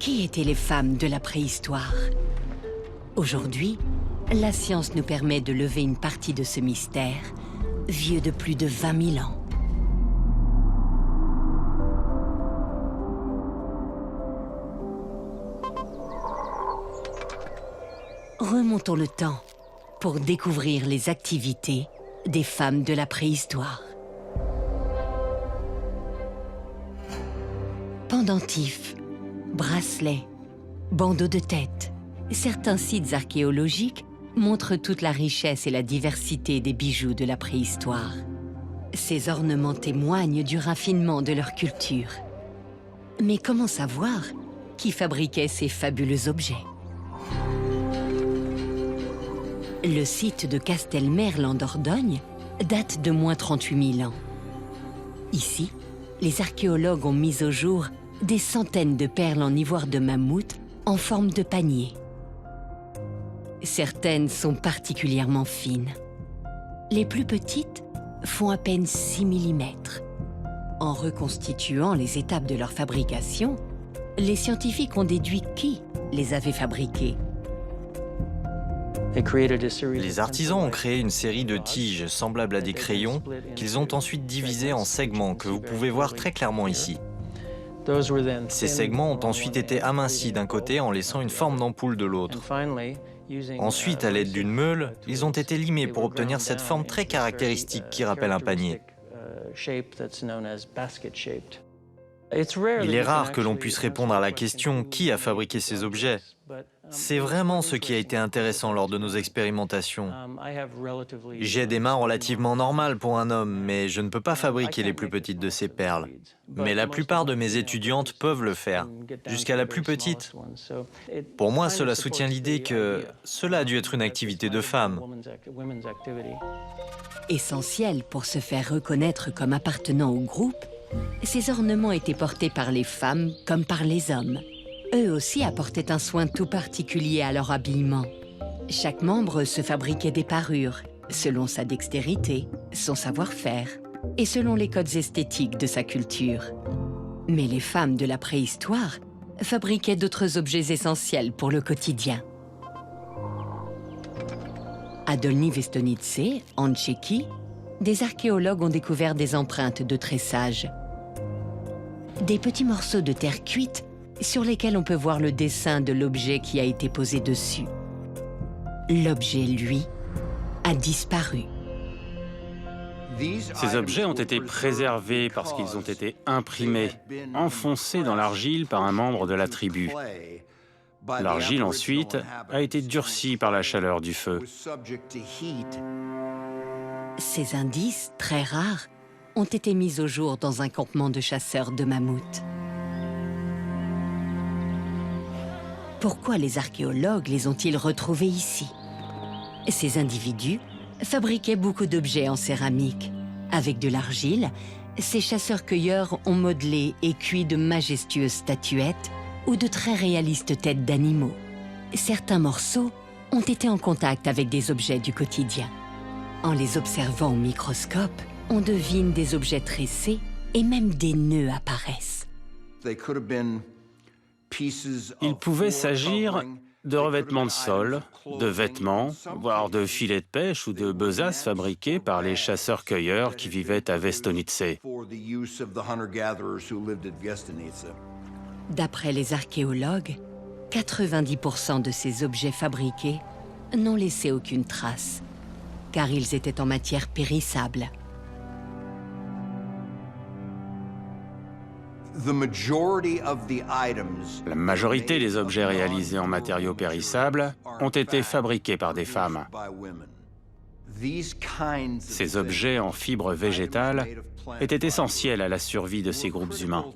Qui étaient les femmes de la préhistoire? Aujourd'hui, la science nous permet de lever une partie de ce mystère, vieux de plus de 20 000 ans. Remontons le temps pour découvrir les activités des femmes de la préhistoire. Pendentifs, bracelets, bandeaux de tête. Certains sites archéologiques montrent toute la richesse et la diversité des bijoux de la préhistoire. Ces ornements témoignent du raffinement de leur culture. Mais comment savoir qui fabriquait ces fabuleux objets? Le site de Castelmerle en Dordogne date de moins 38 000 ans. Ici, les archéologues ont mis au jour des centaines de perles en ivoire de mammouth en forme de panier. Certaines sont particulièrement fines. Les plus petites font à peine 6 mm. En reconstituant les étapes de leur fabrication, les scientifiques ont déduit qui les avait fabriquées. Les artisans ont créé une série de tiges semblables à des crayons qu'ils ont ensuite divisées en segments que vous pouvez voir très clairement ici. Ces segments ont ensuite été amincis d'un côté en laissant une forme d'ampoule de l'autre. Ensuite, à l'aide d'une meule, ils ont été limés pour obtenir cette forme très caractéristique qui rappelle un panier. Il est rare que l'on puisse répondre à la question « Qui a fabriqué ces objets ?» C'est vraiment ce qui a été intéressant lors de nos expérimentations. J'ai des mains relativement normales pour un homme, mais je ne peux pas fabriquer les plus petites de ces perles. Mais la plupart de mes étudiantes peuvent le faire, jusqu'à la plus petite. Pour moi, cela soutient l'idée que cela a dû être une activité de femme. Essentiel pour se faire reconnaître comme appartenant au groupe, ces ornements étaient portés par les femmes comme par les hommes. Eux aussi apportaient un soin tout particulier à leur habillement. Chaque membre se fabriquait des parures, selon sa dextérité, son savoir-faire et selon les codes esthétiques de sa culture. Mais les femmes de la préhistoire fabriquaient d'autres objets essentiels pour le quotidien. À Dolní Věstonice, en Tchéquie, des archéologues ont découvert des empreintes de tressage. Des petits morceaux de terre cuite sur lesquels on peut voir le dessin de l'objet qui a été posé dessus. L'objet, lui, a disparu. Ces objets ont été préservés parce qu'ils ont été imprimés, enfoncés dans l'argile par un membre de la tribu. L'argile, ensuite, a été durcie par la chaleur du feu. Ces indices, très rares, ont été mis au jour dans un campement de chasseurs de mammouths. Pourquoi les archéologues les ont-ils retrouvés ici? Ces individus fabriquaient beaucoup d'objets en céramique. Avec de l'argile, ces chasseurs-cueilleurs ont modelé et cuit de majestueuses statuettes ou de très réalistes têtes d'animaux. Certains morceaux ont été en contact avec des objets du quotidien. En les observant au microscope, on devine des objets tressés et même des nœuds apparaissent. Il pouvait s'agir de revêtements de sol, de vêtements, voire de filets de pêche ou de besaces fabriqués par les chasseurs-cueilleurs qui vivaient à Věstonice. D'après les archéologues, 90% de ces objets fabriqués n'ont laissé aucune trace, car ils étaient en matière périssable. La majorité des objets réalisés en matériaux périssables ont été fabriqués par des femmes. Ces objets en fibres végétales étaient essentiels à la survie de ces groupes humains.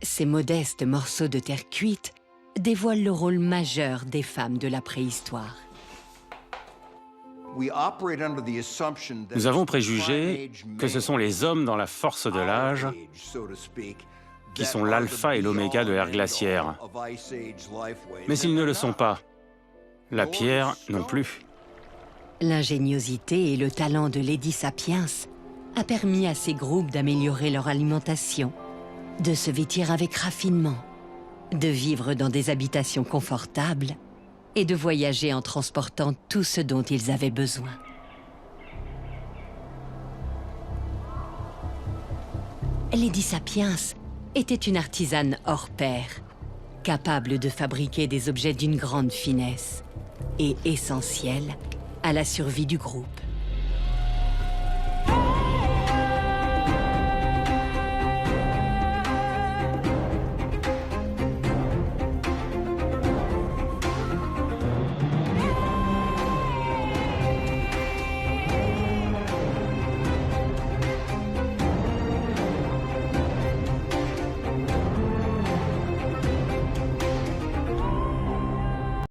Ces modestes morceaux de terre cuite dévoilent le rôle majeur des femmes de la préhistoire. Nous avons préjugé que ce sont les hommes dans la force de l'âge qui sont l'alpha et l'oméga de l'ère glaciaire. Mais ils ne le sont pas. La pierre non plus. L'ingéniosité et le talent de Lady Sapiens a permis à ces groupes d'améliorer leur alimentation, de se vêtir avec raffinement, de vivre dans des habitations confortables et de voyager en transportant tout ce dont ils avaient besoin. Lady Sapiens était une artisane hors pair, capable de fabriquer des objets d'une grande finesse et essentielle à la survie du groupe.